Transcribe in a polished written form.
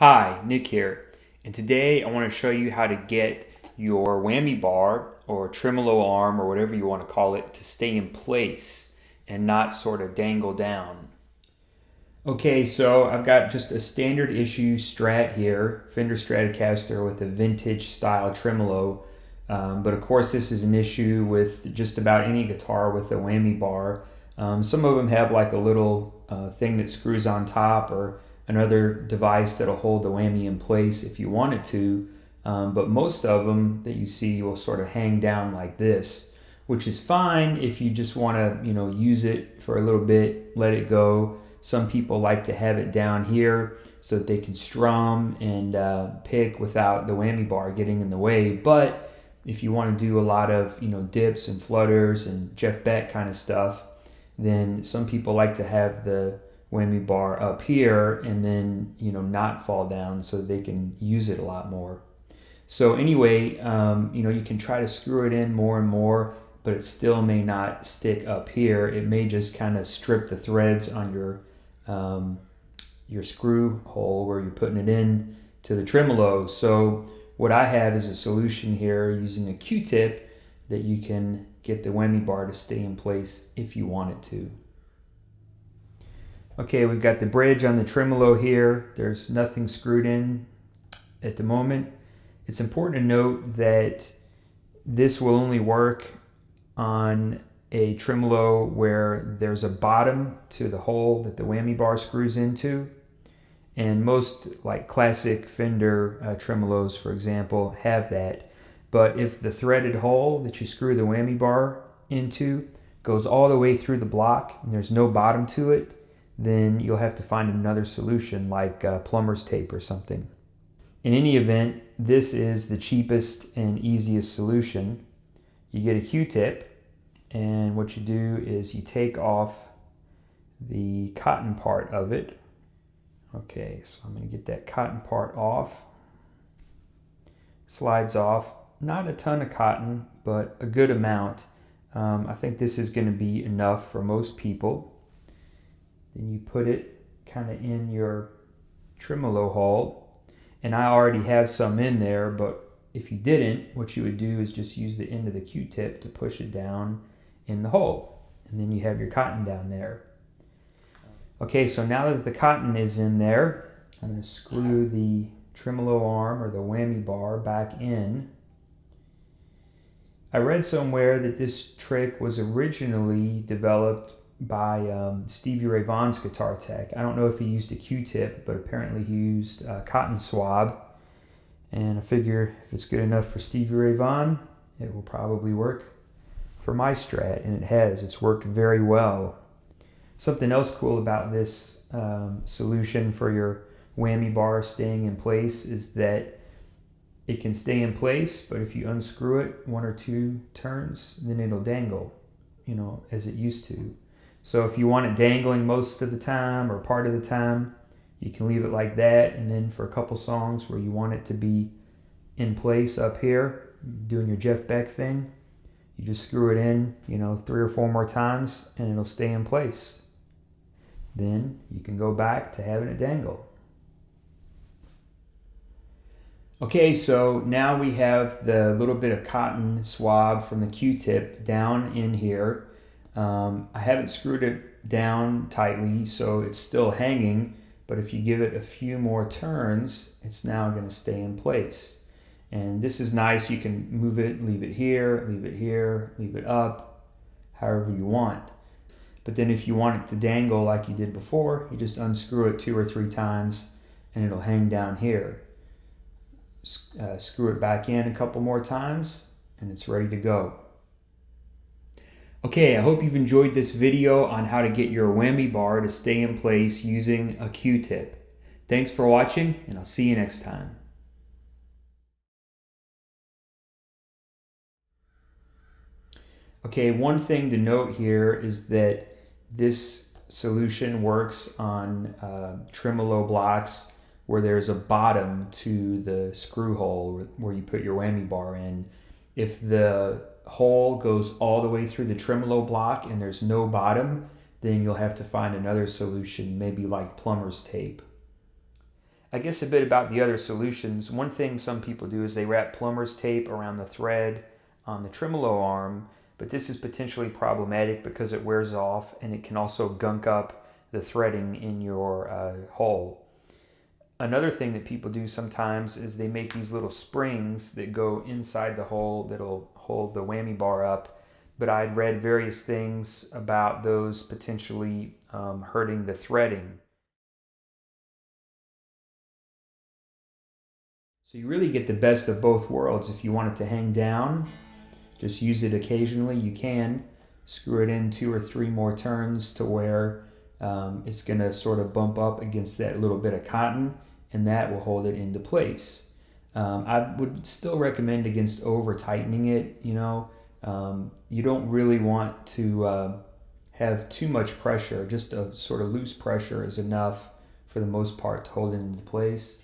Hi, Nick here, and today I want to show you how to get your whammy bar or tremolo arm or whatever you want to call it to stay in place and not sort of dangle down. Okay, so I've got just a standard issue Strat here, Fender Stratocaster with a vintage style tremolo, but of course this is an issue with just about any guitar with a whammy bar. Some of them have like a little thing that screws on top or another device that'll hold the whammy in place if you want it to, but most of them that you see will sort of hang down like this, which is fine if you just want to use it for a little bit, let it go. Some people like to have it down here so that they can strum and pick without the whammy bar getting in the way. But if you want to do a lot of dips and flutters and Jeff Beck kind of stuff, then some people like to have the whammy bar up here and then not fall down so they can use it a lot more. So anyway, you can try to screw it in more and more, but it still may not stick up here. It may just kind of strip the threads on your screw hole where you're putting it in to the tremolo. So what I have is a solution here using a Q-tip that you can get the whammy bar to stay in place if you want it to. Okay, we've got the bridge on the tremolo here. There's nothing screwed in at the moment. It's important to note that this will only work on a tremolo where there's a bottom to the hole that the whammy bar screws into. And most like classic Fender tremolos, for example, have that. But if the threaded hole that you screw the whammy bar into goes all the way through the block and there's no bottom to it, then you'll have to find another solution like plumber's tape or something. In any event, this is the cheapest and easiest solution. You get a Q-tip, and what you do is you take off the cotton part of it. Okay, so I'm going to get that cotton part off. Slides off. Not a ton of cotton, but a good amount. I think this is going to be enough for most people. Then you put it kind of in your tremolo hole, and I already have some in there, but if you didn't, what you would do is just use the end of the Q-tip to push it down in the hole, and then you have your cotton down there. Okay, so now that the cotton is in there, I'm going to screw the tremolo arm or the whammy bar back in. I read somewhere that this trick was originally developed by Stevie Ray Vaughn's guitar tech. I don't know if he used a Q-tip, but apparently he used a cotton swab. And I figure if it's good enough for Stevie Ray Vaughan, it will probably work for my Strat, and it has. It's worked very well. Something else cool about this solution for your whammy bar staying in place is that it can stay in place, but if you unscrew it 1 or 2 turns, then it'll dangle, as it used to. So if you want it dangling most of the time or part of the time, you can leave it like that, and then for a couple songs where you want it to be in place up here, doing your Jeff Beck thing, you just screw it in, 3 or 4 more times, and it'll stay in place. Then you can go back to having it dangle. Okay, so now we have the little bit of cotton swab from the Q-tip down in here. I haven't screwed it down tightly, so it's still hanging, but if you give it a few more turns, it's now going to stay in place. And this is nice. You can move it, leave it here, leave it here, leave it up, however you want. But then if you want it to dangle like you did before, you just unscrew it 2 or 3 times and it'll hang down here. Screw it back in a couple more times and it's ready to go. Okay, I hope you've enjoyed this video on how to get your whammy bar to stay in place using a Q-tip. Thanks for watching, and I'll see you next time. Okay, one thing to note here is that this solution works on tremolo blocks where there's a bottom to the screw hole where you put your whammy bar in. If the hole goes all the way through the tremolo block and there's no bottom, then you'll have to find another solution, maybe like plumber's tape. I guess a bit about the other solutions. One thing some people do is they wrap plumber's tape around the thread on the tremolo arm, but this is potentially problematic because it wears off and it can also gunk up the threading in your hole. Another thing that people do sometimes is they make these little springs that go inside the hole that'll hold the whammy bar up, but I'd read various things about those potentially hurting the threading. So you really get the best of both worlds. If you want it to hang down, just use it occasionally. You can screw it in 2 or 3 more turns to where it's going to sort of bump up against that little bit of cotton, and that will hold it into place. I would still recommend against over tightening it. You don't really want to have too much pressure. Just a sort of loose pressure is enough for the most part to hold it into place.